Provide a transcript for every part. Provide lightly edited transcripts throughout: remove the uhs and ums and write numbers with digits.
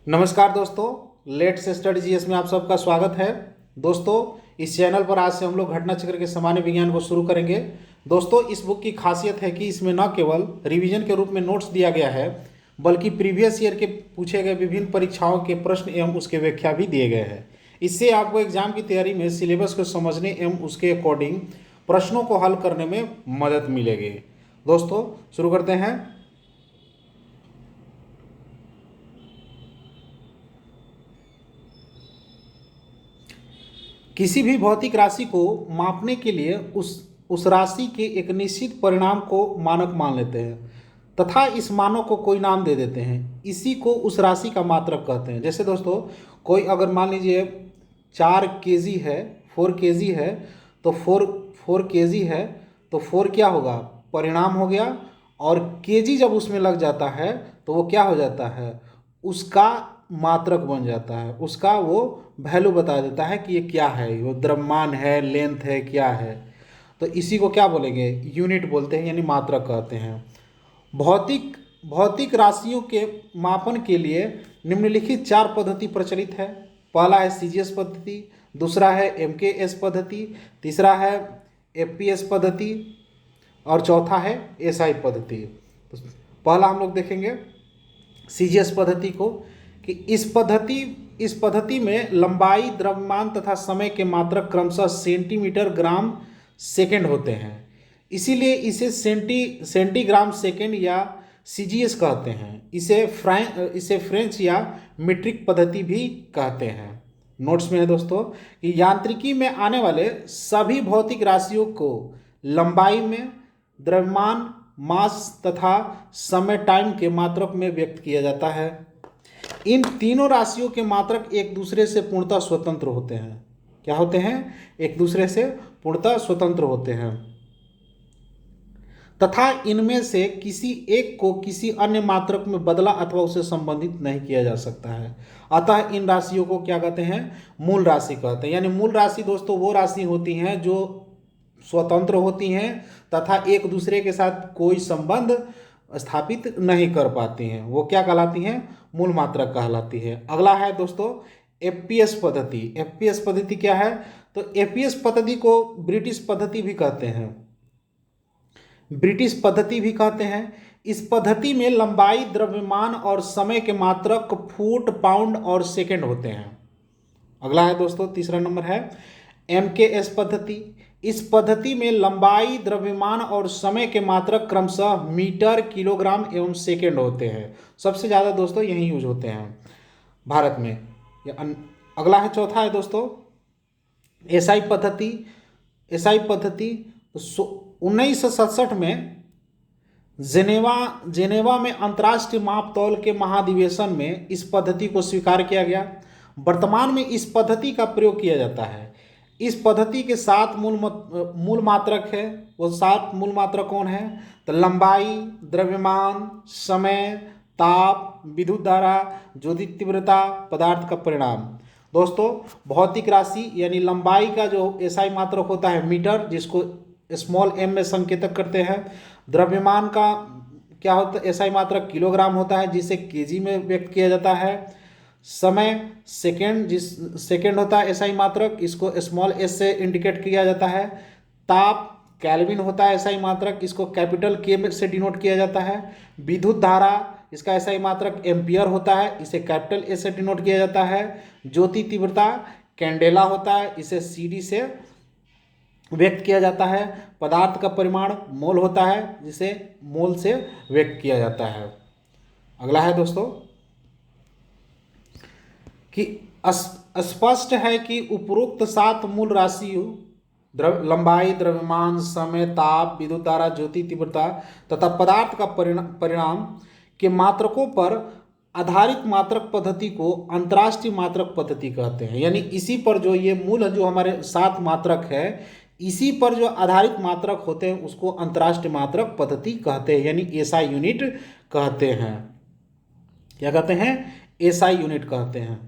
नमस्कार दोस्तों, let's study GS में आप सबका स्वागत है। दोस्तों, इस चैनल पर आज से हम लोग घटना चक्र के सामान्य विज्ञान को शुरू करेंगे। दोस्तों, इस बुक की खासियत है कि इसमें न केवल रिवीजन के रूप में नोट्स दिया गया है, बल्कि प्रीवियस ईयर के पूछे गए विभिन्न परीक्षाओं के प्रश्न एवं उसके व्याख्या भी दिए गए हैं। इससे आपको एग्जाम की तैयारी में सिलेबस को समझने एवं उसके अकॉर्डिंग प्रश्नों को हल करने में मदद मिलेगी। दोस्तों, शुरू करते हैं। किसी भी भौतिक राशि को मापने के लिए उस राशि के एक निश्चित परिणाम को मानक मान लेते हैं तथा इस मानक को कोई नाम दे देते हैं। इसी को उस राशि का मात्रक कहते हैं। जैसे दोस्तों, कोई अगर मान लीजिए 4 kg है, 4 kg है, तो 4 kg है, तो 4 क्या होगा, परिणाम हो गया। और केजी जब उसमें लग जाता है तो वो क्या हो जाता है, उसका मात्रक बन जाता है, उसका वो वैल्यू बता देता है कि ये क्या है, वो द्रव्यमान है, लेंथ है, क्या है। तो इसी को क्या बोलेंगे, यूनिट बोलते हैं, यानी मात्रक कहते हैं। भौतिक भौतिक राशियों के मापन के लिए निम्नलिखित 4 पद्धति प्रचलित है। पहला है सीजीएस पद्धति, दूसरा है एमकेएस पद्धति, तीसरा है एफपीएस पद्धति और चौथा है एसआई पद्धति। तो पहला हम लोग देखेंगे सीजीएस पद्धति को, कि इस पद्धति में लंबाई, द्रव्यमान तथा समय के मात्रक क्रमशः सेंटीमीटर, ग्राम, सेकंड होते हैं। इसीलिए इसे सेंटीग्राम सेकंड या सीजीएस कहते हैं। इसे फ्रेंच या मीट्रिक पद्धति भी कहते हैं। नोट्स में है दोस्तों कि यांत्रिकी में आने वाले सभी भौतिक राशियों को लंबाई में, द्रव्यमान, मास तथा समय, टाइम के मात्रक में व्यक्त किया जाता है। इन तीनों राशियों के मात्रक एक दूसरे से पूर्णतः स्वतंत्र होते हैं। क्या होते हैं, एक दूसरे से पूर्णतः स्वतंत्र होते हैं तथा इनमें से किसी एक को किसी अन्य मात्रक में बदला अथवा उसे संबंधित नहीं किया जा सकता है। अतः इन राशियों को क्या कहते हैं, मूल राशि कहते हैं। यानी मूल राशि दोस्तों वो राशि होती हैं जो स्वतंत्र होती हैं तथा एक दूसरे के साथ कोई संबंध स्थापित नहीं कर पाती हैं, वो क्या कहलाती हैं, मूल मात्रक कहलाती है। अगला है दोस्तों एफपीएस पद्धति। एफपीएस पद्धति क्या है, तो एफपीएस पद्धति को ब्रिटिश पद्धति भी कहते हैं। ब्रिटिश पद्धति भी कहते हैं। इस पद्धति में लंबाई, द्रव्यमान और समय के मात्रक फुट, पाउंड और सेकंड होते हैं। अगला है दोस्तों, तीसरा नंबर है एमकेएस पद्धति। इस पद्धति में लंबाई, द्रव्यमान और समय के मात्रक क्रमशः मीटर, किलोग्राम एवं सेकंड होते हैं। सबसे ज़्यादा दोस्तों यही यूज होते हैं भारत में। अगला है, चौथा है दोस्तों एसआई पद्धति। एसआई पद्धति 1967 में जेनेवा में अंतर्राष्ट्रीय माप तौल के महाधिवेशन में इस पद्धति को स्वीकार किया गया। वर्तमान में इस पद्धति का प्रयोग किया जाता है। इस पद्धति के 7 मूल मात्रक है। वो 7 मूल मात्रक कौन है, तो लंबाई, द्रव्यमान, समय, ताप, विद्युत धारा, ज्योति तीव्रता, पदार्थ का परिणाम। दोस्तों, भौतिक राशि यानी लंबाई का जो एसआई मात्रक होता है मीटर, जिसको स्मॉल एम में संकेतक करते हैं। द्रव्यमान का क्या होता है, एसआई मात्रक किलोग्राम होता है, जिसे केजी में व्यक्त किया जाता है। समय सेकंड होता है एसआई मात्रक, इसको स्मॉल एस से इंडिकेट किया जाता है। ताप केल्विन होता है एसआई मात्रक, इसको कैपिटल के से डिनोट किया जाता है। विद्युत धारा, इसका एसआई मात्रक एम्पियर होता है, इसे कैपिटल ए से डिनोट किया जाता है। ज्योति तीव्रता कैंडेला होता है, इसे सीडी से व्यक्त किया जाता है। पदार्थ का परिमाण मोल होता है, जिसे मोल से व्यक्त किया जाता है। अगला है दोस्तों कि स्पष्ट है कि उपरोक्त 7 मूल राशियों लंबाई, द्रव्यमान, समय, ताप, विद्युत धारा, ज्योति तीव्रता तथा पदार्थ का परिणाम के मात्रकों पर आधारित मात्रक पद्धति को अंतर्राष्ट्रीय मात्रक पद्धति कहते हैं। यानी इसी पर जो ये मूल जो हमारे 7 मात्रक है, इसी पर जो आधारित मात्रक होते हैं उसको अंतर्राष्ट्रीय मात्रक पद्धति कहते हैं, यानी एसआई यूनिट कहते हैं। क्या कहते हैं, एसआई यूनिट कहते हैं।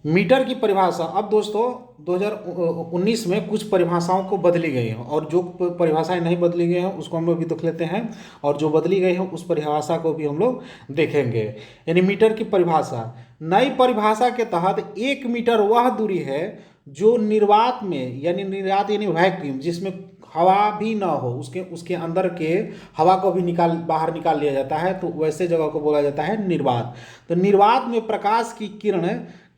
मीटर की परिभाषा, अब दोस्तों 2019 में कुछ परिभाषाओं को बदली गई हैं, और जो परिभाषाएं नहीं बदली गई हैं उसको हम लोग भी देख लेते हैं, और जो बदली गई हैं उस परिभाषा को भी हम लोग देखेंगे। यानी मीटर की परिभाषा, नई परिभाषा के तहत 1 मीटर वह दूरी है जो निर्वात में, यानी निर्वात यानी वैक्यूम, जिसमें हवा भी ना हो, उसके उसके अंदर के हवा को भी बाहर निकाल लिया जाता है, तो वैसे जगह को बोला जाता है निर्वात। तो निर्वात में प्रकाश की किरण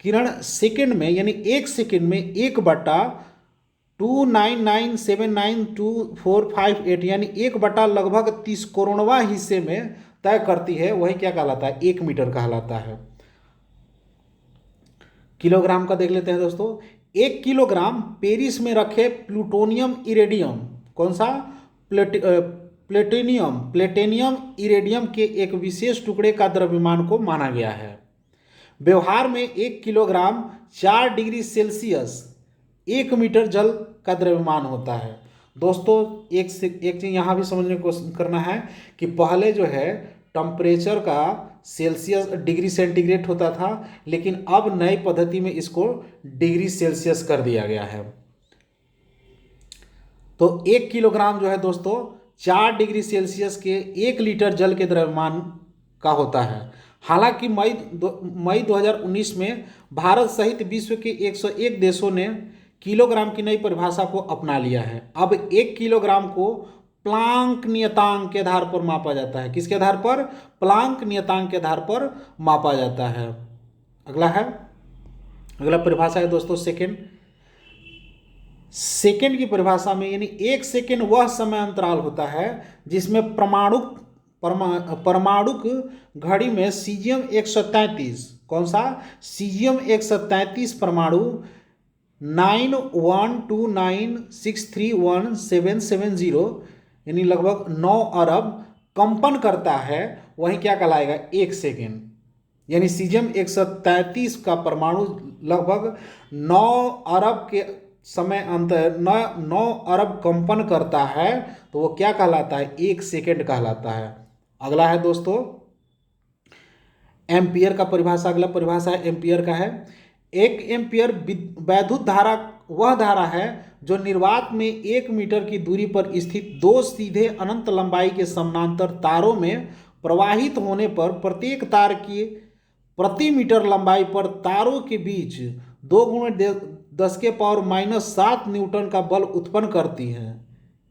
किरण सेकंड में, यानी 1 सेकंड में 1/299,792,458, यानी 1 बटा लगभग 30 करोड़वां हिस्से में तय करती है, वही क्या कहलाता है, 1 मीटर कहलाता है। किलोग्राम का देख लेते हैं दोस्तों। 1 किलोग्राम पेरिस में रखे प्लूटोनियम इरेडियम, कौन सा, प्लेटिनियम इरेडियम के एक विशेष टुकड़े का द्रव्यमान को माना गया है। व्यवहार में 1 किलोग्राम 4 डिग्री सेल्सियस 1 मीटर जल का द्रव्यमान होता है। दोस्तों एक चीज़ यहाँ भी समझने की कोशिश करना है कि पहले जो है टेम्परेचर का सेल्सियस डिग्री सेंटीग्रेड होता था, लेकिन अब नई पद्धति में इसको डिग्री सेल्सियस कर दिया गया है। तो 1 किलोग्राम जो है दोस्तों 4 डिग्री सेल्सियस के 1 लीटर जल के द्रव्यमान का होता है। हालांकि मई 2019 में भारत सहित विश्व के 101 देशों ने किलोग्राम की नई परिभाषा को अपना लिया है। अब 1 किलोग्राम को प्लांक नियतांक के आधार पर मापा जाता है। किसके आधार पर, प्लांक नियतांक के आधार पर मापा जाता है। अगला परिभाषा है दोस्तों सेकेंड। सेकेंड की परिभाषा में, यानी 1 सेकेंड वह समय अंतराल होता है जिसमें परमाणुक घड़ी में सीजियम 133, कौन सा, सीजियम 133 परमाणु 9129631770, यानी लगभग 9 अरब कंपन करता है, वही क्या कहलाएगा, 1 सेकेंड। यानी सीजियम 133 का परमाणु लगभग 9 अरब के समय अंतर 9 अरब कंपन करता है, तो वो क्या कहलाता है, 1 सेकेंड कहलाता है। अगला है दोस्तों एम्पियर का परिभाषा। अगला परिभाषा है एम्पियर का है। 1 एम्पियर वैद्युत धारा वह धारा है जो निर्वात में 1 मीटर की दूरी पर स्थित 2 सीधे अनंत लंबाई के समानांतर तारों में प्रवाहित होने पर प्रत्येक तार की प्रति मीटर लंबाई पर तारों के बीच 2×10⁻⁻7 न्यूटन का बल उत्पन्न करती है।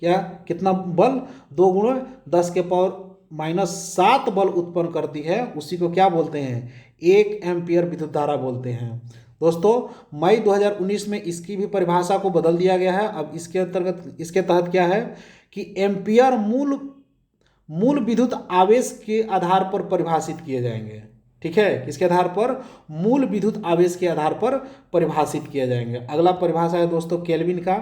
क्या, कितना बल, 2×10⁻⁻7 बल उत्पन्न करती है, उसी को क्या बोलते हैं, 1 एम्पियर विद्युत धारा बोलते हैं। दोस्तों मई 2019 में इसकी भी परिभाषा को बदल दिया गया है। अब इसके तहत क्या है कि एम्पियर मूल विद्युत आवेश के आधार पर परिभाषित किए जाएंगे। ठीक है, किसके आधार पर, मूल विद्युत आवेश के आधार पर परिभाषित किए जाएंगे। अगला परिभाषा है दोस्तों केल्विन का।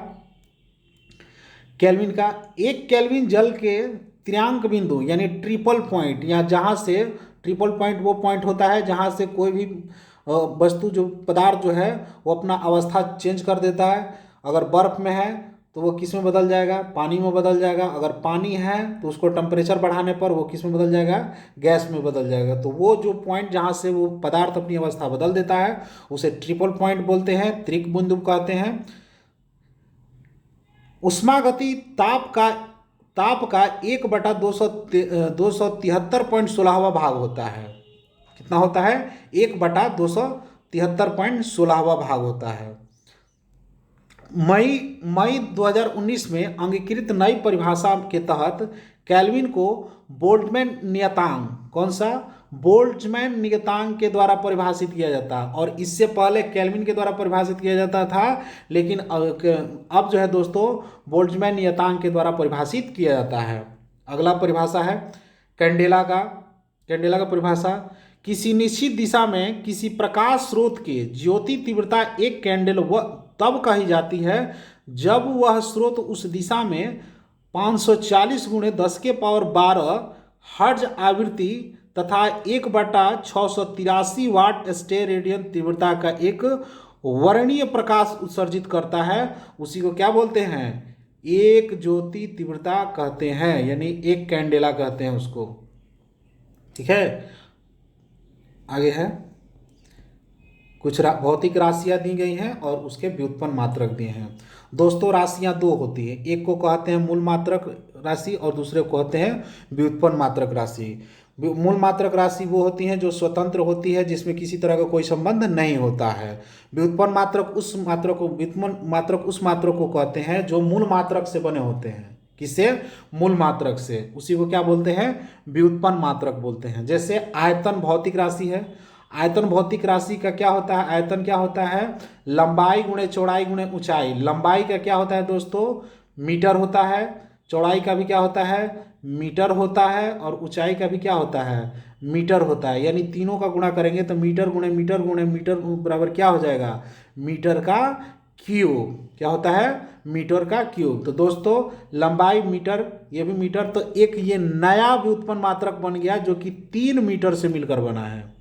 1 केल्विन जल के त्रियांक बिंदु, यानी ट्रिपल पॉइंट, या जहाँ से ट्रिपल पॉइंट वो पॉइंट होता है जहाँ से कोई भी वस्तु जो पदार्थ जो है वो अपना अवस्था चेंज कर देता है। अगर बर्फ़ में है तो वो किस में बदल जाएगा, पानी में बदल जाएगा। अगर पानी है तो उसको टेम्परेचर बढ़ाने पर वो किस में बदल जाएगा, गैस में बदल जाएगा। तो वो जो पॉइंट जहाँ से वो पदार्थ अपनी अवस्था बदल देता है उसे ट्रिपल पॉइंट बोलते हैं, त्रिक बिंदु कहते हैं। उष्मागति ताप का 1/273.16वां भाग होता है। कितना होता है, 1/273.16वां भाग होता है। मई 2019 में अंगीकृत नई परिभाषा के तहत केल्विन को बोल्ट्जमैन नियतांक, कौन सा, बोल्ट्जमैन नियतांक के द्वारा परिभाषित किया जाता है। और इससे पहले केल्विन के द्वारा परिभाषित किया जाता था, लेकिन अब जो है दोस्तों बोल्ट्जमैन नियतांक के द्वारा परिभाषित किया जाता है। अगला परिभाषा है कैंडेला का परिभाषा। किसी निश्चित दिशा में किसी प्रकाश स्रोत के ज्योति तीव्रता 1 कैंडल तब कही जाती है जब वह स्रोत उस दिशा में 540×10⁻12 हर्ट्ज आवृत्ति तथा 1/683 वाट स्टे रेडियन तीव्रता का एक वर्णीय प्रकाश उत्सर्जित करता है। उसी को क्या बोलते हैं, एक ज्योति तीव्रता कहते हैं, यानी 1 कैंडेला कहते हैं उसको। ठीक है, आगे है कुछ भौतिक राशियाँ दी गई हैं और उसके व्युत्पन्न मात्रक दिए हैं। दोस्तों राशियाँ दो होती हैं, एक को कहते हैं मूल मात्रक राशि और दूसरे को कहते हैं व्युत्पन्न मात्रक राशि। मूल मात्रक राशि वो होती हैं जो स्वतंत्र होती है, जिसमें किसी तरह का कोई संबंध नहीं होता है। व्युत्पन्न मात्रक उस मात्रक को कहते हैं जो मूल मात्रक से बने होते हैं। किससे? मूल मात्रक से। उसी को क्या बोलते हैं? व्युत्पन्न मात्रक बोलते हैं। जैसे आयतन भौतिक राशि है। आयतन भौतिक राशि का क्या होता है? आयतन क्या होता है? लंबाई गुणे चौड़ाई गुणे ऊंचाई। लंबाई का क्या होता है दोस्तों? मीटर होता है। चौड़ाई का भी क्या होता है? मीटर होता है। और ऊंचाई का भी क्या होता है? मीटर होता है। यानी तीनों का गुणा करेंगे तो मीटर गुणे मीटर बराबर क्या हो जाएगा? मीटर का क्यूब। क्या होता है? मीटर का क्यूब। तो दोस्तों लंबाई मीटर, ये भी मीटर, तो एक ये नया व्युत्पन्न मात्रक बन गया जो कि 3 मीटर से मिलकर बना है।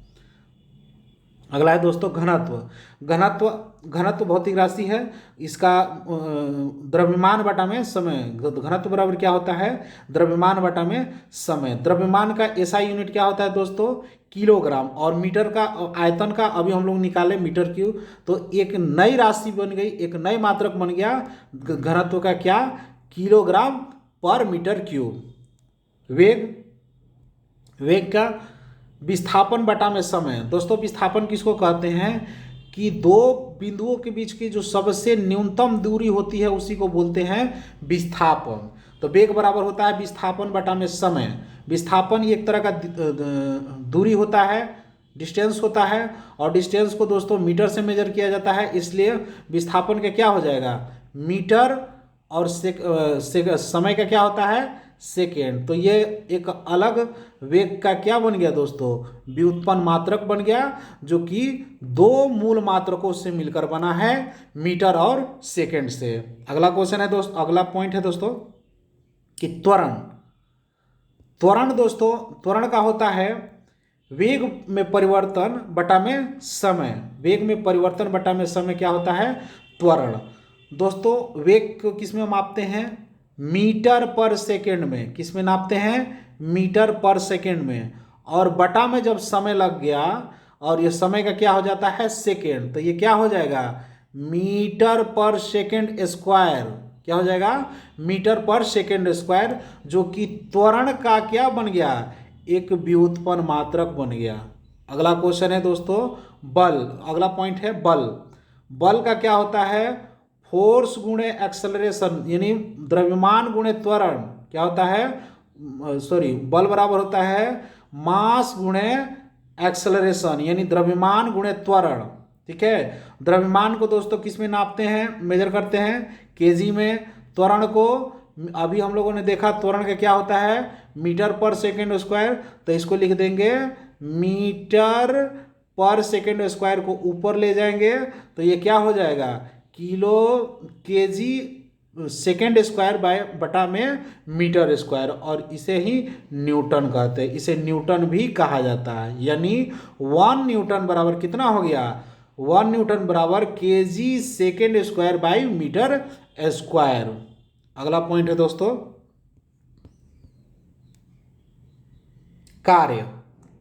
अगला है दोस्तों घनत्व। घनत्व घनत्व भौतिक राशि है। इसका द्रव्यमान बटा में समय। घनत्व बराबर क्या होता है? द्रव्यमान बटा में समय। द्रव्यमान का एसआई यूनिट क्या होता है दोस्तों? किलोग्राम। और मीटर का आयतन का अभी हम लोग निकाले मीटर क्यूब। तो एक नई राशि बन गई, एक नई मात्रक बन गया घनत्व का, क्या? किलोग्राम पर मीटर क्यूब। वेग का विस्थापन बटा में समय। दोस्तों विस्थापन किसको कहते हैं? कि दो बिंदुओं के बीच की जो सबसे न्यूनतम दूरी होती है उसी को बोलते हैं विस्थापन। तो वेग बराबर होता है विस्थापन बटा में समय। विस्थापन एक तरह का दूरी होता है, डिस्टेंस होता है। और डिस्टेंस को दोस्तों मीटर से मेजर किया जाता है, इसलिए विस्थापन का क्या हो जाएगा? मीटर। और समय का क्या होता है? सेकेंड। तो ये एक अलग वेग का क्या बन गया दोस्तों? व्युत्पन्न मात्रक बन गया, जो कि दो मूल मात्रकों से मिलकर बना है, मीटर और सेकेंड से। अगला क्वेश्चन है दोस्तों, अगला पॉइंट है दोस्तों कि त्वरण। त्वरण दोस्तों, त्वरण का होता है वेग में परिवर्तन बटा में समय। वेग में परिवर्तन बटा में समय क्या होता है? त्वरण। दोस्तों वेग को किस में मापते हैं? मीटर पर सेकेंड में। किस में नापते हैं? मीटर पर सेकेंड में। और बटा में जब समय लग गया और ये समय का क्या हो जाता है? सेकेंड, तो ये क्या हो जाएगा? मीटर पर सेकेंड स्क्वायर। क्या हो जाएगा? मीटर पर सेकेंड स्क्वायर, जो कि त्वरण का क्या बन गया? एक व्युत्पन्न मात्रक बन गया। अगला क्वेश्चन है दोस्तों बल। अगला पॉइंट है बल। बल का क्या होता है? फोर्स गुणे एक्सेलरेशन, यानी द्रव्यमान गुणे त्वरण। क्या होता है? बल बराबर होता है मास गुणे एक्सेलरेशन, यानी द्रव्यमान गुणे त्वरण। ठीक है। द्रव्यमान को दोस्तों किस में नापते हैं, मेजर करते हैं? केजी में। त्वरण को अभी हम लोगों ने देखा, त्वरण का क्या होता है? मीटर पर सेकेंड स्क्वायर। तो इसको लिख देंगे मीटर पर सेकेंड स्क्वायर को ऊपर ले जाएंगे तो ये क्या हो जाएगा? Kilo KG second square bye बटा में मीटर स्क्वायर। और इसे ही न्यूटन कहते हैं। इसे न्यूटन भी कहा जाता है। यानी 1 न्यूटन बराबर कितना हो गया? 1 न्यूटन बराबर KG second square by metre square. अगला पॉइंट है दोस्तों कार्य।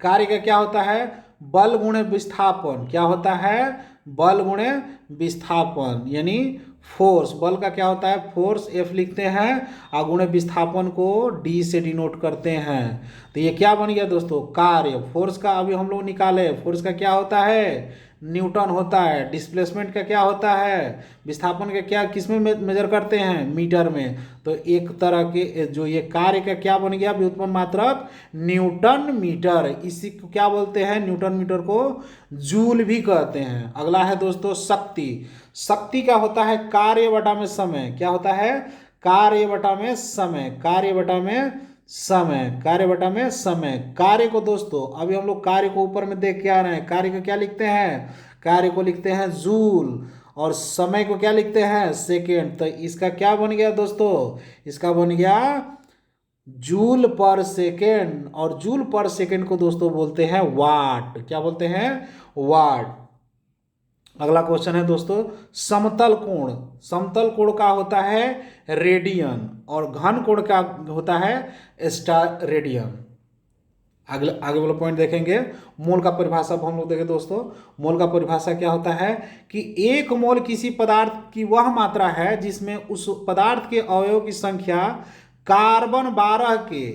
कार्य का क्या होता है? बल गुणे विस्थापन। क्या होता है? बल गुणे विस्थापन, यानी फोर्स। बल का क्या होता है? फोर्स एफ लिखते हैं और गुणे विस्थापन को डी से डिनोट करते हैं। तो ये क्या बन गया दोस्तों? कार्य। फोर्स का अभी हम लोग निकाले, फोर्स का क्या होता है? न्यूटन होता है। डिस्प्लेसमेंट का क्या होता है? विस्थापन का क्या किस में मेजर करते हैं? मीटर में। तो एक तरह के जो ये कार्य का क्या बन गया व्युत्पन्न मात्रक? Newton metre. इसी को क्या बोलते हैं? न्यूटन मीटर को जूल भी कहते हैं। अगला है दोस्तों शक्ति। शक्ति का होता है कार्य बटा में समय। क्या होता है? कार्य बटा में समय। कार्य बटा में समय। कार्य बटा में समय। कार्य को दोस्तों अभी हम लोग कार्य को ऊपर में देख के आ रहे हैं। कार्य को क्या लिखते हैं? कार्य को लिखते हैं जूल। और समय को क्या लिखते हैं? सेकेंड। तो इसका क्या बन गया दोस्तों? इसका बन गया जूल पर सेकेंड। और जूल पर सेकेंड को दोस्तों बोलते हैं वाट। क्या बोलते हैं? वाट। अगला क्वेश्चन है दोस्तों समतल कोण। समतल कोण का होता है रेडियन और घन कोण का होता है स्टार रेडियन। आगे आगे वाला पॉइंट देखेंगे। मोल का परिभाषा अब हम लोग देखें दोस्तों। मोल का परिभाषा क्या होता है कि एक मोल किसी पदार्थ की वह मात्रा है जिसमें उस पदार्थ के अवयव की संख्या कार्बन 12 के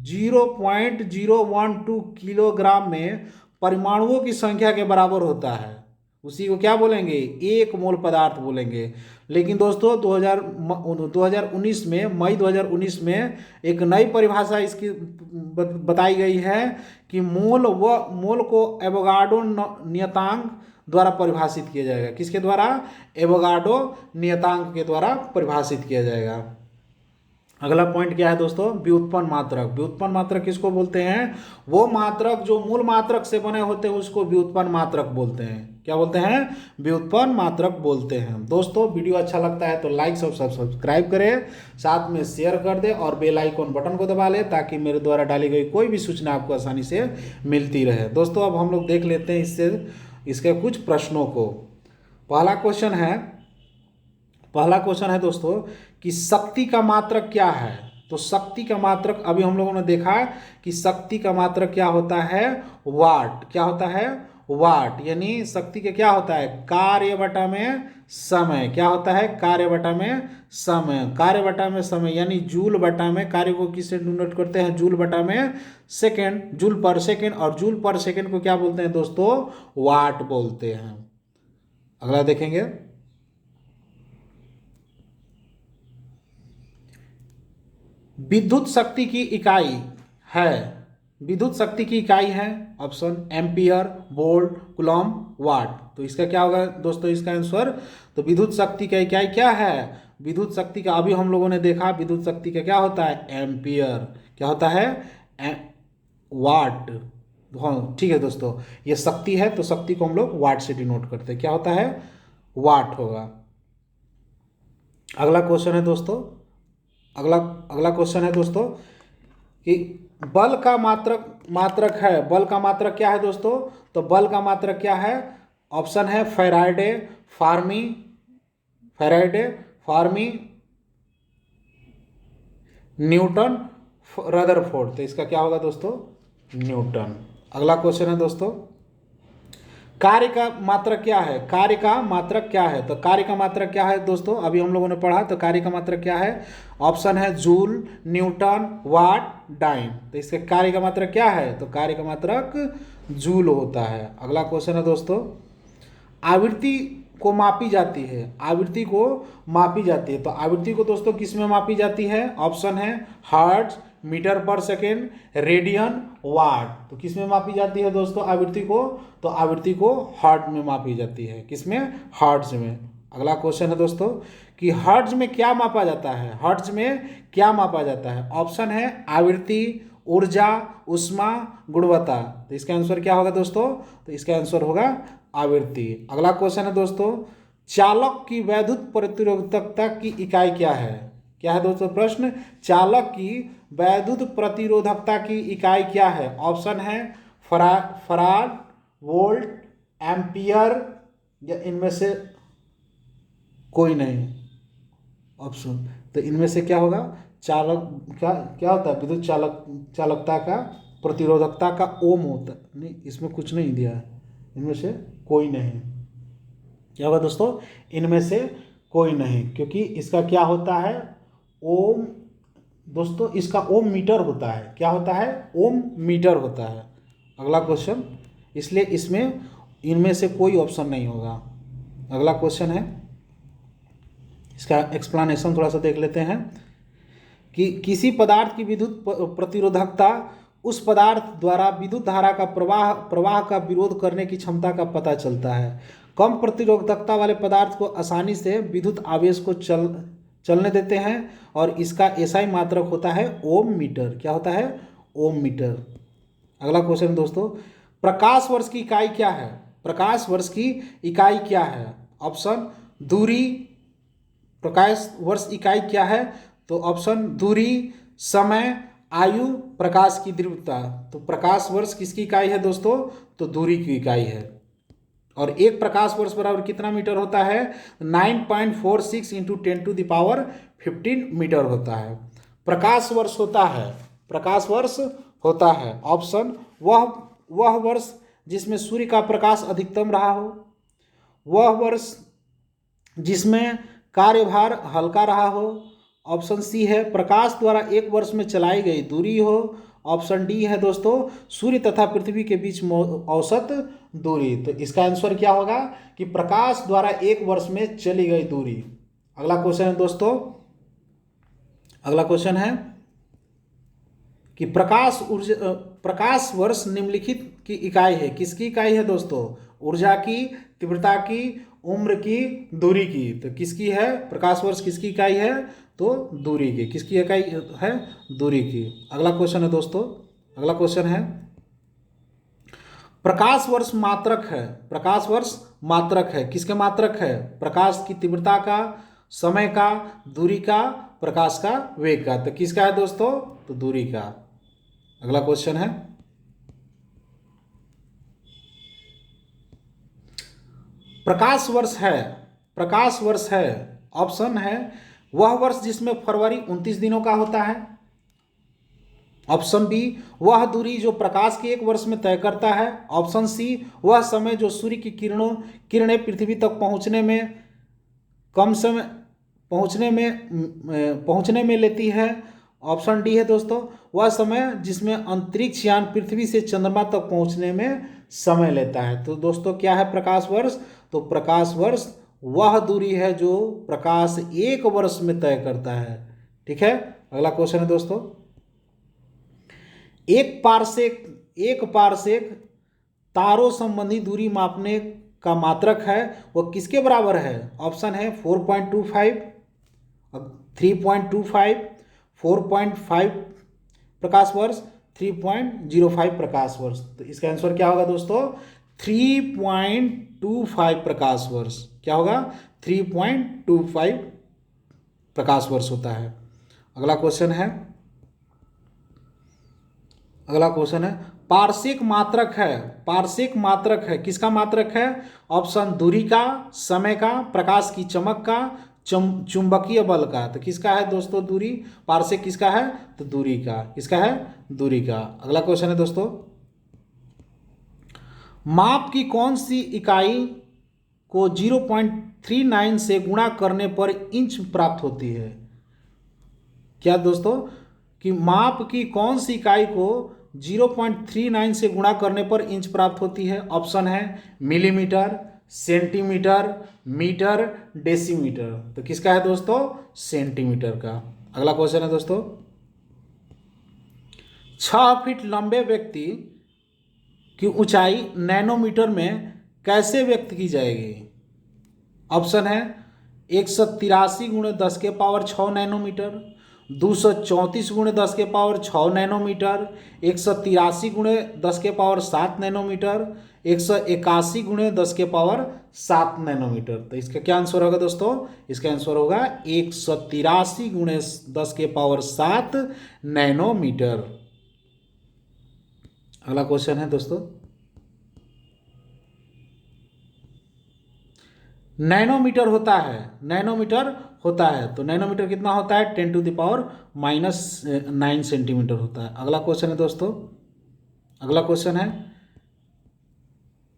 0.012 किलोग्राम में परमाणुओं की संख्या के बराबर होता है। उसी को क्या बोलेंगे, एक मोल पदार्थ बोलेंगे। लेकिन दोस्तों 2019 में, मई 2019 में एक नई परिभाषा इसकी बताई गई है कि मोल को एवोगाड्रो नियतांक द्वारा परिभाषित किया जाएगा। किसके द्वारा? एवोगाड्रो नियतांक के द्वारा परिभाषित किया जाएगा। अगला पॉइंट क्या है दोस्तों? व्युत्पन्न मात्रक। व्युत्पन्न मात्रक किसको बोलते हैं? वो मात्रक जो मूल मात्रक से बने होते हैं उसको व्युत्पन्न मात्रक बोलते हैं। क्या बोलते हैं? व्युत्पन्न मात्रक बोलते हैं। दोस्तों वीडियो अच्छा लगता है तो लाइक और सब्सक्राइब करें, साथ में शेयर कर दें और बेल आइकन बटन को दबा लें ताकि मेरे द्वारा डाली गई कोई भी सूचना आपको आसानी से मिलती रहे। दोस्तों अब हम लोग देख लेते हैं इसके कुछ प्रश्नों को। पहला क्वेश्चन है दोस्तों कि शक्ति का मात्रक क्या है? तो शक्ति का मात्रक अभी हम लोगों ने देखा कि शक्ति का मात्रक क्या होता है? वाट। क्या होता है? वाट। यानी शक्ति के क्या होता है? कार्य बटा में समय। क्या होता है? कार्य बटा में समय। कार्य बटा में समय यानी जूल बटा में, कार्य को किससे डिनोट करते हैं? जूल बटा में सेकेंड, जूल पर सेकेंड। और जूल पर सेकेंड को क्या बोलते हैं दोस्तों? वाट बोलते हैं। अगला देखेंगे। विद्युत शक्ति की इकाई है। विद्युत शक्ति की इकाई है ऑप्शन एम्पियर, वोल्ट, कूलम, वाट। तो इसका क्या होगा दोस्तों इसका आंसर? तो विद्युत शक्ति का इकाई क्या है? विद्युत शक्ति का अभी हम लोगों ने देखा विद्युत शक्ति का क्या होता है? एम्पियर। क्या होता है? वाट। हाँ ठीक है दोस्तों, ये शक्ति है तो शक्ति को हम लोग वाट से डिनोट करते हैं। क्या होता है? वाट होगा। अगला क्वेश्चन है दोस्तों कि बल का मात्रक है। बल का मात्रक क्या है दोस्तों? तो बल का मात्रक क्या है? ऑप्शन है फैराडे, फार्मी, न्यूटन, रदरफोर्ड। तो इसका क्या होगा दोस्तों? न्यूटन। अगला क्वेश्चन है दोस्तों, कार्य का मात्रक क्या है? कार्य का मात्रक क्या है? तो कार्य का मात्रक क्या है दोस्तों? अभी हम लोगों ने पढ़ा। तो कार्य का मात्रक क्या है? ऑप्शन है जूल, न्यूटन, वाट, डाइन। तो इसके कार्य का मात्रक क्या है? तो कार्य का मात्रक जूल होता है। अगला क्वेश्चन है दोस्तों, आवृत्ति को मापी जाती है। आवृत्ति को मापी जाती है तो आवृत्ति को दोस्तों किस में मापी जाती है? ऑप्शन है हर्ट्ज, मीटर पर सेकेंड, रेडियन, वाट। तो किस में मापी जाती है दोस्तों आवृत्ति को? तो आवृत्ति को हर्ट्ज में मापी जाती है। किसमें? हर्ट्ज में। अगला क्वेश्चन है दोस्तों कि हर्ट्ज में क्या मापा जाता है? हर्ट्ज में क्या मापा जाता है? ऑप्शन है आवृत्ति, ऊर्जा, उष्मा, गुणवत्ता। तो इसका आंसर क्या होगा दोस्तों? तो इसका आंसर होगा आवृत्ति। अगला क्वेश्चन है दोस्तों, चालक की वैद्युत प्रतिरोधकता की इकाई क्या है? क्या है दोस्तों प्रश्न? चालक की वैद्युत प्रतिरोधकता की इकाई क्या है? ऑप्शन है फराड, वोल्ट, एम्पियर या इनमें से कोई नहीं ऑप्शन। तो इनमें से क्या होगा? चालक क्या होता है? विद्युत चालकता का प्रतिरोधकता का ओम होता है। नहीं, इसमें कुछ नहीं दिया है। इनमें से कोई नहीं। क्या होगा दोस्तों? इनमें से कोई नहीं, क्योंकि इसका क्या होता है? ओम। दोस्तों इसका ओम मीटर होता है। क्या होता है? ओम मीटर होता है। अगला क्वेश्चन, इसलिए इसमें इनमें से कोई ऑप्शन नहीं होगा। अगला क्वेश्चन है, इसका एक्सप्लेनेशन थोड़ा सा देख लेते हैं कि किसी पदार्थ की विद्युत प्रतिरोधकता उस पदार्थ द्वारा विद्युत धारा का प्रवाह का विरोध करने की क्षमता का पता चलता है। कम प्रतिरोधकता वाले पदार्थ को आसानी से विद्युत आवेश को चलने देते हैं और इसका एसआई मात्रक होता है ओम मीटर। क्या होता है? ओम मीटर। अगला क्वेश्चन दोस्तों, प्रकाश वर्ष की इकाई क्या है? प्रकाश वर्ष की इकाई क्या है? ऑप्शन दूरी। प्रकाश वर्ष इकाई क्या है? तो ऑप्शन दूरी, समय, आयु, प्रकाश की तीव्रता। तो प्रकाश वर्ष किसकी इकाई है दोस्तों? तो दूरी की इकाई है। और एक प्रकाश वर्ष बराबर कितना मीटर होता है? 9.46 इंटू 10⁻15 मीटर होता है। प्रकाश वर्ष होता है? ऑप्शन, वह वर्ष जिसमें सूर्य का प्रकाश अधिकतम रहा हो, वह वर्ष जिसमें कार्यभार हल्का रहा हो। ऑप्शन सी है प्रकाश द्वारा एक वर्ष में चलाई गई दूरी हो। ऑप्शन डी है दोस्तों सूर्य तथा पृथ्वी के बीच औसत दूरी। तो इसका आंसर क्या होगा कि प्रकाश द्वारा एक वर्ष में चली गई दूरी। अगला क्वेश्चन है दोस्तों, अगला क्वेश्चन है कि प्रकाश वर्ष निम्नलिखित की इकाई है। किसकी इकाई है दोस्तों? ऊर्जा की, तीव्रता की, उम्र की, दूरी की। तो किसकी है प्रकाश वर्ष? किसकी इकाई है? तो दूरी की। किसकी इकाई है? दूरी की। अगला क्वेश्चन है दोस्तों, अगला क्वेश्चन है प्रकाश वर्ष मात्रक है। प्रकाश वर्ष मात्रक है, किसके मात्रक है? प्रकाश की तीव्रता का, समय का, दूरी का, प्रकाश का वेग का। तो किसका है दोस्तों? तो दूरी का। अगला क्वेश्चन है प्रकाश वर्ष है, प्रकाश वर्ष है। ऑप्शन है वह वर्ष जिसमें फरवरी 29 दिनों का होता है। ऑप्शन बी वह दूरी जो प्रकाश के एक वर्ष में तय करता है। ऑप्शन सी वह समय जो सूर्य की किरणें पृथ्वी तक पहुंचने में कम समय पहुंचने में लेती है। ऑप्शन डी है दोस्तों वह समय जिसमें अंतरिक्ष यान पृथ्वी से चंद्रमा तक पहुंचने में समय लेता है। तो दोस्तों क्या है प्रकाश वर्ष? तो प्रकाश वर्ष वह दूरी है जो प्रकाश एक वर्ष में तय करता है। ठीक है। अगला क्वेश्चन है दोस्तों, एक पारसेक तारों संबंधी दूरी मापने का मात्रक है, वह किसके बराबर है? ऑप्शन है 4.25, 3.25, 4.5 प्रकाश वर्ष, 3.05 प्रकाश वर्ष। तो इसका आंसर क्या होगा दोस्तों? 3.25 प्रकाश वर्ष। क्या होगा? 3.25 प्रकाश वर्ष होता है। अगला क्वेश्चन है, अगला क्वेश्चन है पारसेक मात्रक है। पारसेक मात्रक है, किसका मात्रक है? ऑप्शन दूरी का, समय का, प्रकाश की चमक का, चुंबकीय बल का। तो किसका है दोस्तों दूरी? पारसेक किसका है? तो दूरी का। किसका है? दूरी का। अगला क्वेश्चन है दोस्तों, माप की कौन सी इकाई को 0.39 से गुणा करने पर इंच प्राप्त होती है? क्या दोस्तों कि माप की कौन सी इकाई को 0.39 से गुणा करने पर इंच प्राप्त होती है? ऑप्शन है मिलीमीटर, सेंटीमीटर, मीटर, डेसीमीटर। तो किसका है दोस्तों? सेंटीमीटर का। अगला क्वेश्चन है दोस्तों, 6 फीट लंबे व्यक्ति की ऊंचाई नैनोमीटर में कैसे व्यक्त की जाएगी? ऑप्शन है 183 गुणे 10 के पावर 6 नैनोमीटर, 234 गुणे 10 के पावर 6 नैनोमीटर, 183 गुणे 10 के पावर 7 नैनोमीटर, 181 गुणे 10 के पावर 7 नैनोमीटर। तो इसका क्या आंसर होगा दोस्तों? इसका आंसर होगा 183 गुणे 10 के पावर 7 नैनोमीटर। अगला क्वेश्चन है दोस्तों, नैनोमीटर होता है, नैनोमीटर होता है तो नैनोमीटर कितना होता है? 10⁻⁹ सेंटीमीटर होता है। अगला क्वेश्चन है दोस्तों, अगला क्वेश्चन है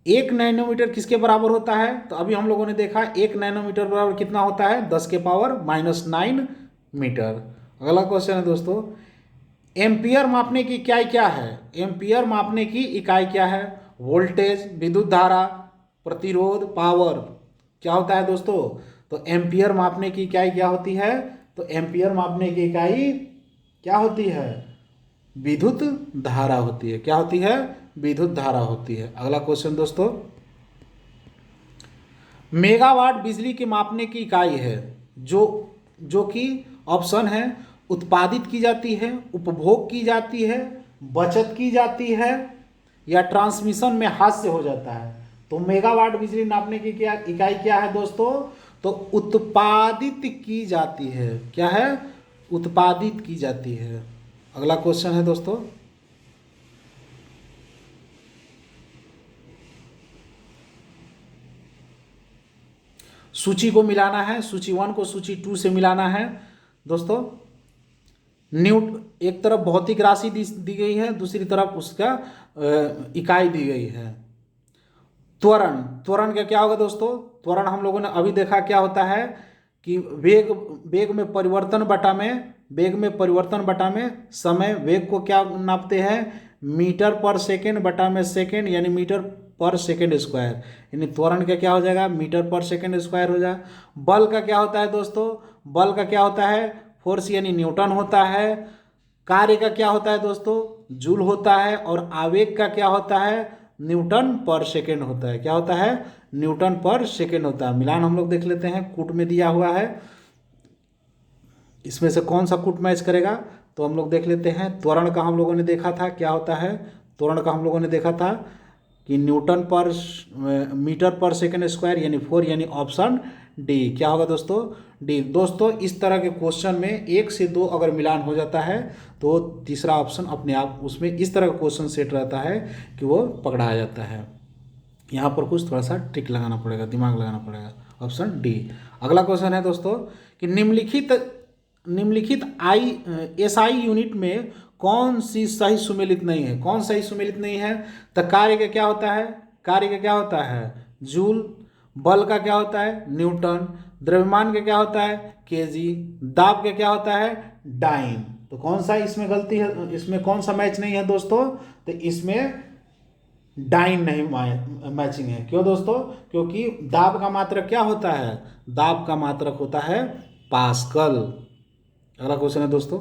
1 नैनोमीटर किसके बराबर होता है? तो अभी हम लोगों ने देखा 1 नैनोमीटर बराबर कितना होता है? 10⁻⁹ मीटर। अगला क्वेश्चन है दोस्तों, एम्पियर मापने की इकाई क्या है? एम्पियर मापने की इकाई क्या है? वोल्टेज, विद्युत धारा, प्रतिरोध, पावर। क्या होता है दोस्तों? तो एम्पियर मापने की इकाई क्या होती है? तो एम्पियर मापने की इकाई क्या होती है? विद्युत धारा होती है। क्या होती है? विद्युत धारा होती है। अगला क्वेश्चन दोस्तों, मेगावाट बिजली के मापने की इकाई है जो कि ऑप्शन है उत्पादित की जाती है, उपभोग की जाती है, बचत की जाती है या ट्रांसमिशन में हास्य हो जाता है। तो मेगावाट बिजली नापने की क्या इकाई क्या है दोस्तों? तो उत्पादित की जाती है। क्या है? उत्पादित की जाती है। अगला क्वेश्चन है दोस्तों, सूची को मिलाना है, सूची 1 को सूची 2 से मिलाना है दोस्तों। न्यूट एक तरफ भौतिक राशि दी गई है, दूसरी तरफ उसका इकाई दी गई है। त्वरण, त्वरण का क्या होगा दोस्तों? त्वरण हम लोगों ने अभी देखा क्या होता है कि वेग वेग में परिवर्तन बटा में वेग में परिवर्तन बटा में समय, वेग को क्या नापते हैं? मीटर पर सेकेंड बटा में सेकेंड, यानी मीटर पर सेकेंड स्क्वायर, यानी त्वरण का क्या हो जाएगा? मीटर पर सेकेंड स्क्वायर हो जाए। बल का क्या होता है दोस्तों? बल का क्या होता है? फोर्स यानी न्यूटन होता है। कार्य का क्या होता है दोस्तों? जूल होता है। और आवेग का क्या होता है? न्यूटन पर सेकेंड होता है। क्या होता है? न्यूटन पर सेकेंड होता है। मिलान हम लोग देख लेते हैं, कूट में दिया हुआ है, इसमें से कौन सा कूट मैच करेगा? तो हम लोग देख लेते हैं। त्वरण का हम लोगों ने देखा था क्या होता है? त्वरण का हम लोगों ने देखा था कि न्यूटन पर मीटर पर सेकेंड स्क्वायर, यानी 4, यानी ऑप्शन डी। क्या होगा दोस्तों? डी। दोस्तों इस तरह के क्वेश्चन में 1 से 2 अगर मिलान हो जाता है तो तीसरा ऑप्शन अपने आप उसमें इस तरह का क्वेश्चन सेट रहता है कि वो पकड़ा जाता है। यहाँ पर कुछ थोड़ा सा ट्रिक लगाना पड़ेगा, दिमाग लगाना पड़ेगा। Option D. अगला क्वेश्चन है दोस्तों कि निम्नलिखित एसआई यूनिट में कौन सी सही सुमेलित नहीं है? कौन सही सुमेलित नहीं है? तो कार्य का क्या होता है? कार्य का क्या होता है? जूल। बल का क्या होता है? न्यूटन। द्रव्यमान का क्या होता है? केजी। दाब का क्या होता है? डाइन। तो कौन सा इसमें गलती है? इसमें कौन सा मैच नहीं है दोस्तों? तो इसमें डाइन नहीं मैचिंग है। क्यों दोस्तों? क्योंकि दाब का मात्रक क्या होता है? दाब का मात्रक होता है पास्कल। अगला क्वेश्चन है दोस्तों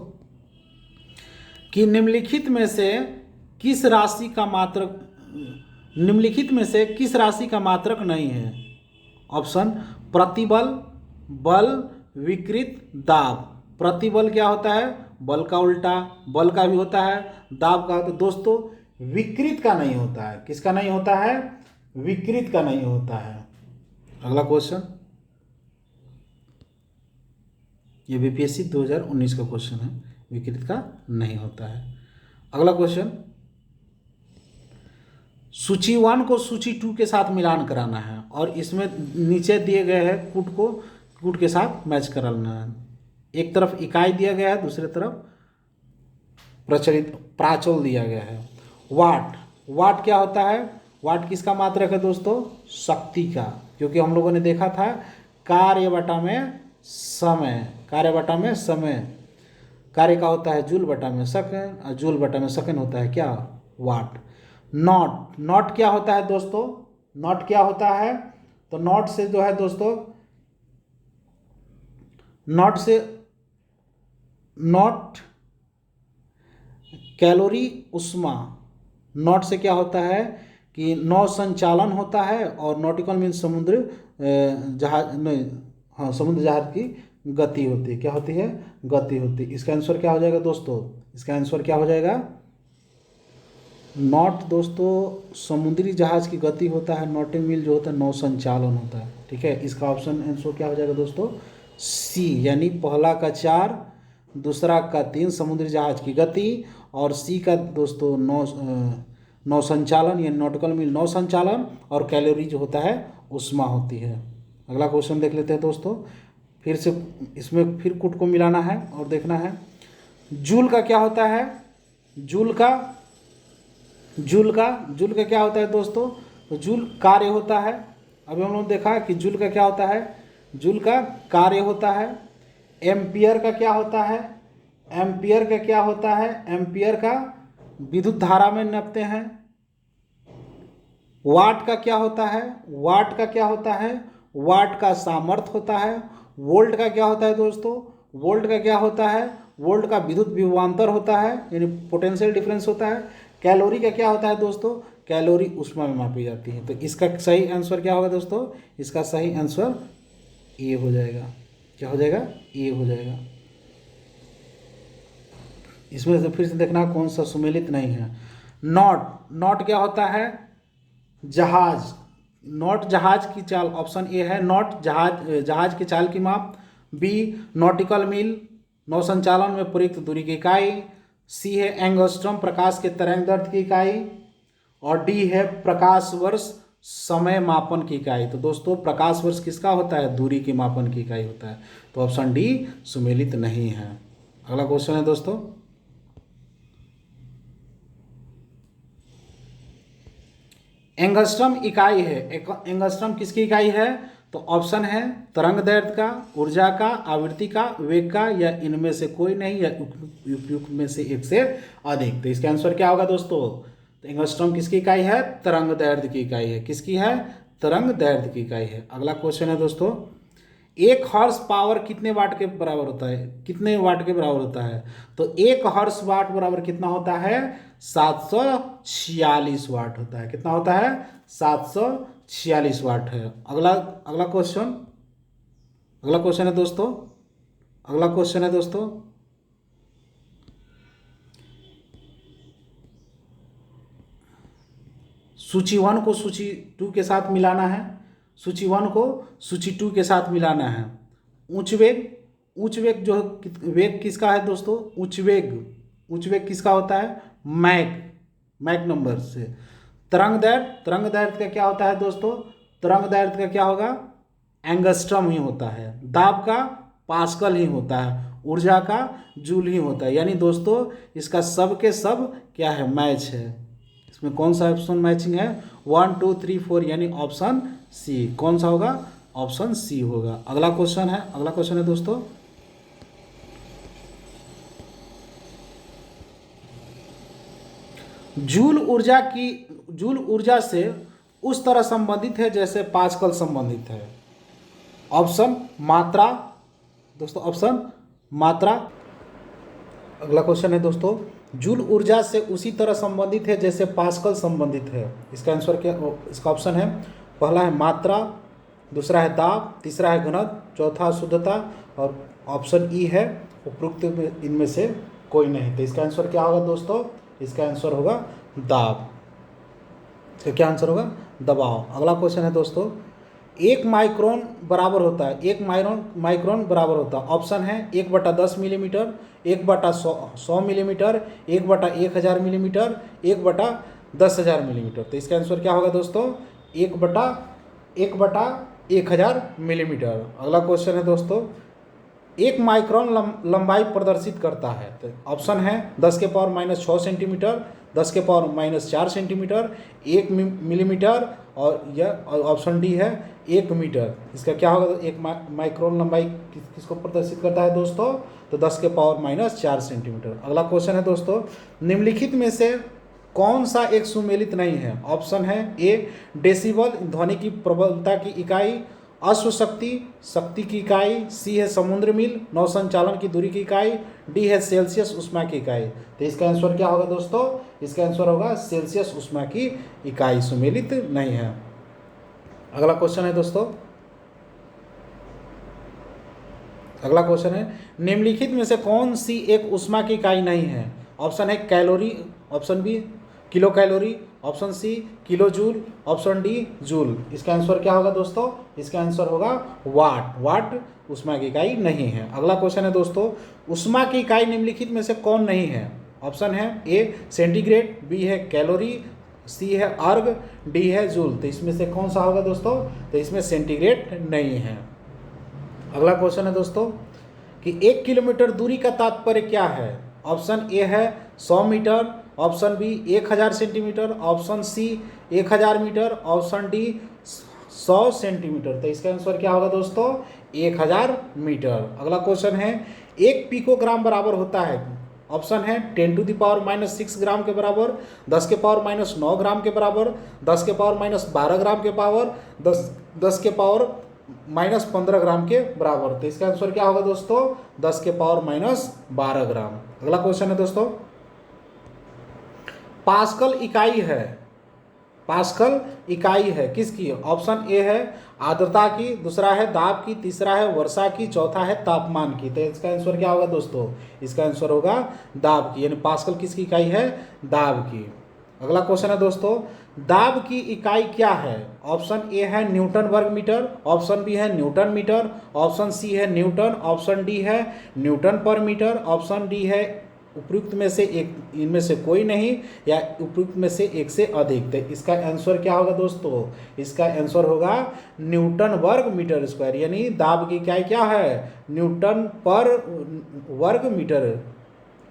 कि निम्नलिखित में से किस राशि का मात्रक नहीं है? ऑप्शन प्रतिबल, बल, विकृत, दाब। प्रतिबल क्या होता है? बल का उल्टा। बल का भी होता है, दाब का होता है। दोस्तों विकृत का नहीं होता है। किसका नहीं होता है? विकृत का नहीं होता है। अगला क्वेश्चन, ये बीपीएससी 2019 का क्वेश्चन है, विकृत का नहीं होता है। अगला क्वेश्चन, सूची 1 को सूची 2 के साथ मिलान कराना है और इसमें नीचे दिए गए हैं कूट के साथ मैच कराना है। एक तरफ इकाई दिया गया है, दूसरी तरफ प्राचल दिया गया है। वाट, वाट क्या होता है? वाट किसका मात्रक है दोस्तों? शक्ति का। क्योंकि हम लोगों ने देखा था कार्य बटा में समय, कार्य बटा में समय, कार्य का होता है जूल बटा में सेकंड, और जूल बटा में सेकंड होता है क्या? वाट। नॉट, नॉट क्या होता है दोस्तों? नॉट क्या होता है? तो नॉट से जो है दोस्तों, नॉट कैलोरी ऊष्मा। नॉट से क्या होता है कि नौ संचालन होता है, और नॉटिकल मीन समुद्र जहाज, नहीं, हाँ, समुद्र जहाज की गति होती है। क्या होती है? गति होती है। इसका आंसर क्या हो जाएगा दोस्तों? इसका आंसर क्या हो जाएगा? नॉट दोस्तों समुद्री जहाज की गति होता है, नॉटिंग मिल जो होता है नौ संचालन होता है। ठीक है, इसका ऑप्शन आंसर क्या हो जाएगा दोस्तों? सी, यानी पहला का 4, दूसरा का 3 समुद्री जहाज की गति, और सी का दोस्तों नौ संचालन, यानी नॉटिकल मील नौ संचालन, और कैलोरी जो होता है उष्मा होती है। अगला क्वेश्चन देख लेते हैं दोस्तों। फिर से इसमें फिर कूट को मिलाना है और देखना है। जूल का क्या होता है? जूल का क्या होता है दोस्तों? तो जूल कार्य होता है। अभी हम लोग देखा कि जूल का क्या होता है? जूल का कार्य होता है। एम्पियर का क्या होता है? एम्पियर का क्या होता है? एम्पियर का विद्युत धारा में नापते हैं। वाट का क्या होता है? वाट का क्या होता है? वाट का सामर्थ्य होता है। वोल्ट का क्या होता है दोस्तों? वोल्ट का क्या होता है? वोल्ट का विद्युत विभवांतर होता है, यानी पोटेंशियल डिफरेंस होता है। कैलोरी का क्या होता है दोस्तों? कैलोरी ऊष्मा में मापी जाती है। तो इसका सही आंसर क्या होगा दोस्तों? इसका सही आंसर ए हो जाएगा। क्या हो जाएगा? ए हो जाएगा। इसमें से फिर से देखना कौन सा सुमेलित नहीं है। नॉट, नॉट क्या होता है? जहाज। नॉट जहाज की चाल, ऑप्शन ए है नॉट जहाज की चाल की माप। बी नॉटिकल मील नौ संचालन में प्रयुक्त दूरी की इकाई। सी है एंगस्ट्रॉम प्रकाश के तरंग दैर्ध्य की इकाई, और डी है प्रकाश वर्ष समय मापन की इकाई। तो दोस्तों प्रकाश वर्ष किसका होता है? दूरी के मापन की इकाई होता है। तो ऑप्शन डी सुमेलित नहीं है। अगला क्वेश्चन है दोस्तों, एंगस्ट्रम इकाई है, एंगस्ट्रम किसकी इकाई है? तो ऑप्शन है तरंग दैर्ध्य का, ऊर्जा का, आवृत्ति का, वेग का, या इनमें से कोई नहीं, या उपयुक्त में से एक से अधिक। तो इसका आंसर क्या होगा दोस्तों? तो एंगस्ट्रम किसकी इकाई है? तरंग दैर्ध्य की इकाई है। किसकी है? तरंग दैर्ध्य की इकाई है। अगला क्वेश्चन है दोस्तों, एक हॉर्स पावर कितने वाट के बराबर होता है? कितने वाट के बराबर होता है? तो एक हॉर्स वाट बराबर कितना होता है? 746 वाट होता है। कितना होता है? 746 वाट है। अगला अगला क्वेश्चन, अगला क्वेश्चन है दोस्तों, अगला क्वेश्चन है दोस्तों, सूची 1 को सूची 2 के साथ मिलाना है। सूची 1 को सूची 2 के साथ मिलाना है। उच्च वेग, उच्च वेग जो वेग किसका है दोस्तों? उच्च वेग किसका होता है? मैक, मैक नंबर से। तरंग दैर्ध्य, तरंग दैर्ध्य का क्या होता है दोस्तों? तरंग दैर्ध्य का क्या होगा? एंगस्ट्रम ही होता है। दाब का पास्कल ही होता है। ऊर्जा का जूल ही होता है। यानी दोस्तों इसका सब के सब क्या है? मैच है। इसमें कौन सा ऑप्शन मैचिंग है? 1 2 3 4 यानी ऑप्शन सी। कौन सा होगा? ऑप्शन सी होगा। अगला क्वेश्चन है, अगला क्वेश्चन है दोस्तों, जूल ऊर्जा से उस तरह संबंधित है जैसे पास्कल संबंधित है। ऑप्शन मात्रा दोस्तों, ऑप्शन मात्रा। अगला क्वेश्चन है दोस्तों, जूल ऊर्जा से उसी तरह संबंधित है जैसे पास्कल संबंधित है। इसका आंसर क्या? इसका ऑप्शन है, पहला है मात्रा, दूसरा है दाब, तीसरा है घनत्व, चौथा शुद्धता, और ऑप्शन ई है उपरोक्त इनमें से कोई नहीं। तो इसका आंसर क्या होगा दोस्तों? इसका आंसर होगा दाब। इसका क्या आंसर होगा? दबाव। अगला क्वेश्चन है दोस्तों, एक माइक्रोन बराबर होता है, एक माइक्रोन बराबर होता है। ऑप्शन है 1/10 मिलीमीटर, 1/100 मिलीमीटर, 1/1000 मिलीमीटर, 1/10,000 मिलीमीटर। तो इसका आंसर क्या होगा दोस्तों? 1/1000 मिलीमीटर। अगला क्वेश्चन है दोस्तों, एक माइक्रोन लंबाई प्रदर्शित करता है। तो ऑप्शन है 10⁻⁻6 सेंटीमीटर, 10⁻⁻4 सेंटीमीटर, 1 मिलीमीटर, और यह ऑप्शन डी है 1 मीटर। इसका क्या होगा? एक माइक्रोन लंबाई किसको प्रदर्शित करता है दोस्तों? तो 10⁻⁻4 सेंटीमीटर। अगला क्वेश्चन है दोस्तों, निम्नलिखित में से कौन सा एक सुमेलित नहीं है? ऑप्शन है ए डेसिबल ध्वनि की प्रबलता की इकाई, अश्व शक्ति शक्ति की इकाई, सी है समुद्र मील नौ संचालन की दूरी की इकाई, डी है सेल्सियस ऊष्मा की इकाई। तो इसका आंसर क्या होगा दोस्तों? इसका आंसर होगा सेल्सियस ऊष्मा की इकाई सुमेलित नहीं है। अगला क्वेश्चन है दोस्तों, अगला क्वेश्चन है, निम्नलिखित में से कौन सी एक ऊष्मा की इकाई नहीं है? ऑप्शन है calorie, option B kilo calorie, option C kilo joule, option D joule. इसका आंसर क्या होगा दोस्तों? इसका आंसर होगा वाट। वाट ऊष्मा की इकाई नहीं है। अगला क्वेश्चन है दोस्तों, ऊष्मा की इकाई निम्नलिखित में से कौन नहीं है? ऑप्शन है ए सेंटीग्रेड, बी है कैलोरी, सी है अर्ग, डी है जूल। तो इसमें से कौन सा होगा दोस्तों? तो इसमें सेंटीग्रेड नहीं है। अगला क्वेश्चन है दोस्तों कि 1 किलोमीटर दूरी का तात्पर्य क्या है? ऑप्शन ए है 100 metre, option B 1000 centimetre, option C 1000 metre, option D 100 centimetre. तो इसका आंसर क्या होगा दोस्तों? 1000 मीटर। अगला क्वेश्चन है, 1 पिकोग्राम बराबर होता है। ऑप्शन है 10⁻⁻6 ग्राम के बराबर, 10⁻⁻9 ग्राम के बराबर, 10⁻⁻12 ग्राम के पावर, 10⁻⁻15 ग्राम के बराबर। तो इसका आंसर क्या होगा दोस्तों? 10⁻12 ग्राम। अगला क्वेश्चन है दोस्तों, पास्कल इकाई है, पास्कल इकाई है किसकी? ऑप्शन ए है आर्द्रता की, दूसरा है दाब की, तीसरा है वर्षा की, चौथा है तापमान की। तो इसका आंसर क्या होगा दोस्तों? इसका आंसर होगा दाब की, यानी पास्कल किसकी इकाई है? दाब की। अगला क्वेश्चन है दोस्तों, दाब की इकाई क्या है? ऑप्शन ए है न्यूटन वर्ग मीटर, ऑप्शन बी है न्यूटन मीटर, ऑप्शन सी है न्यूटन, ऑप्शन डी है न्यूटन पर मीटर, ऑप्शन डी है उपयुक्त में से एक, इनमें से कोई नहीं या उपयुक्त में से एक से अधिक। तो इसका आंसर क्या होगा दोस्तों? इसका आंसर होगा न्यूटन वर्ग मीटर स्क्वायर, यानी दाब की इकाई क्या है? न्यूटन पर वर्ग मीटर।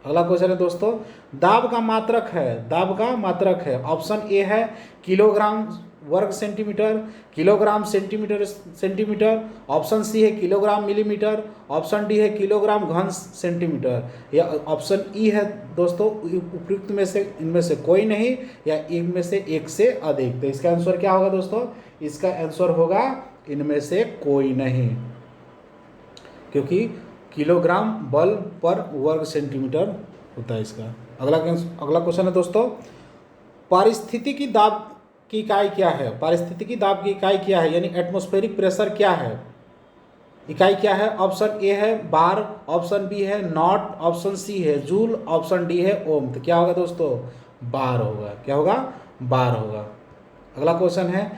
अगला क्वेश्चन है दोस्तों, दाब का मात्रक है, दाब का मात्रक है। ऑप्शन ए है किलोग्राम वर्ग centimetre, kilogram centimetre centimetre. Option C है किलोग्राम मिलीमीटर। ऑप्शन डी है किलोग्राम घन सेंटीमीटर। या ऑप्शन ई है दोस्तों उपयुक्त में से इनमें से कोई नहीं या इनमें से एक से अधिक। तो इसका आंसर क्या होगा दोस्तों? इसका आंसर होगा इनमें से कोई नहीं, क्योंकि किलोग्राम बल पर वर्ग सेंटीमीटर होता है इसका। अगला क्वेश्चन है दोस्तों, पारिस्थितिकी दाब की इकाई क्या है? पारिस्थितिकी दाब की इकाई क्या है, यानी एटमॉस्फेरिक प्रेशर क्या है, इकाई क्या है? ऑप्शन ए है बार, ऑप्शन बी है नॉट, ऑप्शन सी है जूल, ऑप्शन डी है ओम। तो क्या होगा दोस्तों? बार होगा। क्या होगा? बार होगा। अगला क्वेश्चन है,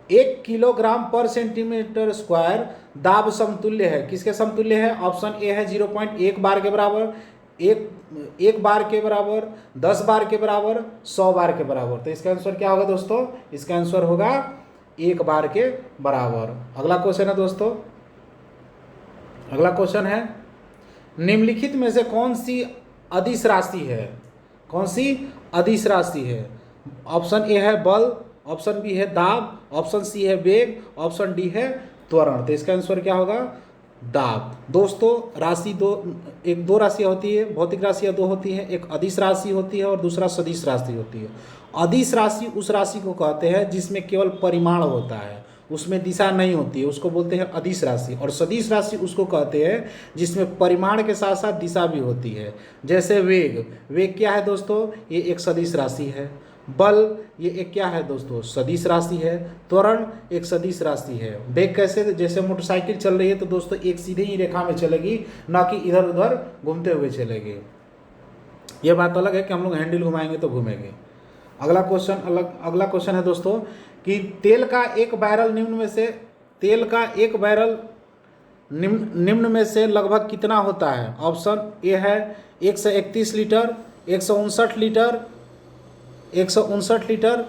1 किलोग्राम पर सेंटीमीटर स्क्वायर दाब समतुल्य है, किसके समतुल्य है? ऑप्शन ए है 0.1 बार के बराबर, एक बार के बराबर, 10 बार के बराबर, 100 बार के बराबर। तो इसका आंसर क्या होगा दोस्तों? इसका आंसर होगा 1 बार के बराबर। अगला क्वेश्चन है दोस्तों, अगला क्वेश्चन है, निम्नलिखित में से कौन सी अदिश राशि है? कौन सी अदिश राशि है? ऑप्शन ए है बल, ऑप्शन बी है दाब, ऑप्शन सी है वेग, ऑप्शन डी है त्वरण। तो इसका आंसर क्या होगा? दाब। दोस्तों राशि दो राशियाँ होती है, भौतिक राशियाँ दो होती हैं, एक अदिश राशि होती है और दूसरा सदिश राशि होती है। अदिश राशि उस राशि को कहते हैं जिसमें केवल परिमाण होता है, उसमें दिशा नहीं होती है, उसको बोलते हैं अदिश राशि। और सदिश राशि उसको कहते हैं जिसमें परिमाण के साथ साथ दिशा भी होती है। जैसे वेग, वेग क्या है दोस्तों? ये एक सदिश राशि है। बल ये एक क्या है दोस्तों? सदिश राशि है। त्वरण एक सदिश राशि है। वेग कैसे? जैसे मोटरसाइकिल चल रही है तो दोस्तों एक सीधी ही रेखा में चलेगी, ना कि इधर उधर घूमते हुए चलेगी। ये बात अलग है कि हम लोग हैंडल घुमाएंगे तो घूमेंगे। अगला क्वेश्चन है दोस्तों कि तेल का एक बैरल निम्न में से लगभग कितना होता है? ऑप्शन ए है 131 लीटर, 159 लीटर, 159 लीटर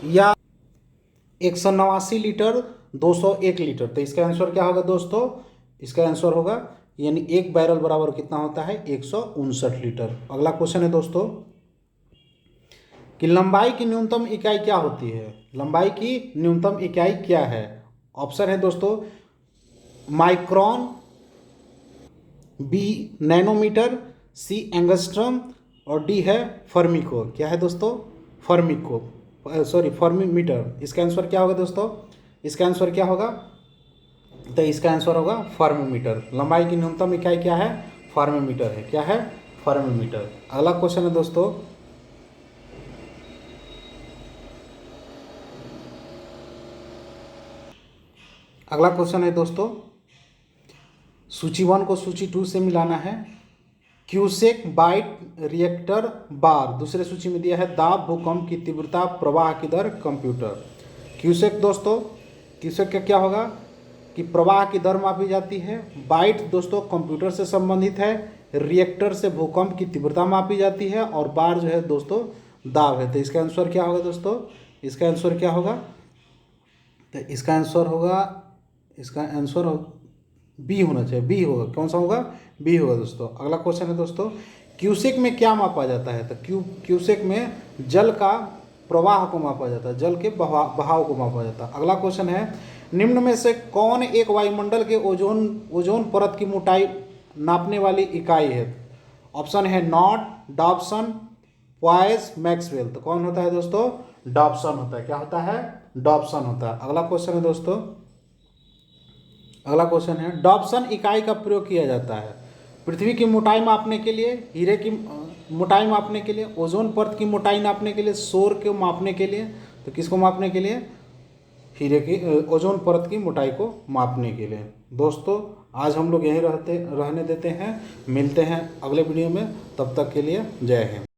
या 189 लीटर, 201 लीटर। तो इसका आंसर क्या होगा दोस्तों? इसका आंसर होगा, यानी एक बैरल बराबर कितना होता है? 159 लीटर। अगला क्वेश्चन है दोस्तों कि लंबाई की न्यूनतम इकाई क्या होती है? लंबाई की न्यूनतम इकाई क्या है? ऑप्शन है दोस्तों माइक्रोन, बी नैनोमीटर, सी एंगस्ट्रम और डी है फर्मिको। क्या है दोस्तों? फर्मिको, फर्मीमीटर। इसका आंसर क्या होगा दोस्तों? इसका आंसर क्या होगा? तो इसका आंसर होगा फर्मीमीटर। लंबाई की न्यूनतम इकाई क्या है? फर्मीमीटर है। क्या है? फर्मीमीटर। अगला क्वेश्चन है दोस्तों, अगला क्वेश्चन है दोस्तों, सूची 1 को सूची 2 से मिलाना है। क्यूसेक बाइट रिएक्टर बार। दूसरे सूची में दिया है दाब, भूकंप की तीव्रता, प्रवाह की दर, कंप्यूटर। क्यूसेक दोस्तों, क्यूसेक का क्या होगा कि प्रवाह की दर मापी जाती है। बाइट दोस्तों कंप्यूटर से संबंधित है। रिएक्टर से भूकंप की तीव्रता मापी जाती है और बार जो है दोस्तों दाब है। तो इसका आंसर क्या होगा दोस्तों? इसका आंसर क्या होगा? तो इसका आंसर बी होना चाहिए। बी होगा। कौन सा होगा? बी होगा दोस्तों। अगला क्वेश्चन है दोस्तों, क्यूसेक में क्या मापा जाता है? तो क्यूसेक में जल का प्रवाह को मापा जाता है, जल के बहाव को मापा जाता है। अगला क्वेश्चन है, निम्न में से कौन एक वायुमंडल के ओजोन परत की मोटाई नापने वाली इकाई है? ऑप्शन है नॉट, डॉप्सन, पॉइस, मैक्सवेल। तो कौन होता है दोस्तों? डॉप्सन होता है। क्या होता है? डॉप्सन होता है। अगला क्वेश्चन है दोस्तों, अगला क्वेश्चन है, डॉप्सन इकाई का प्रयोग किया जाता है पृथ्वी की मोटाई मापने के लिए, हीरे की मोटाई मापने के लिए, ओजोन परत की मोटाई नापने के लिए, सौर को मापने के लिए। तो किसको मापने के लिए? हीरे की ओजोन परत की मोटाई को मापने के लिए। दोस्तों आज हम लोग यहीं रहने देते हैं। मिलते हैं अगले वीडियो में, तब तक के लिए जय हिंद।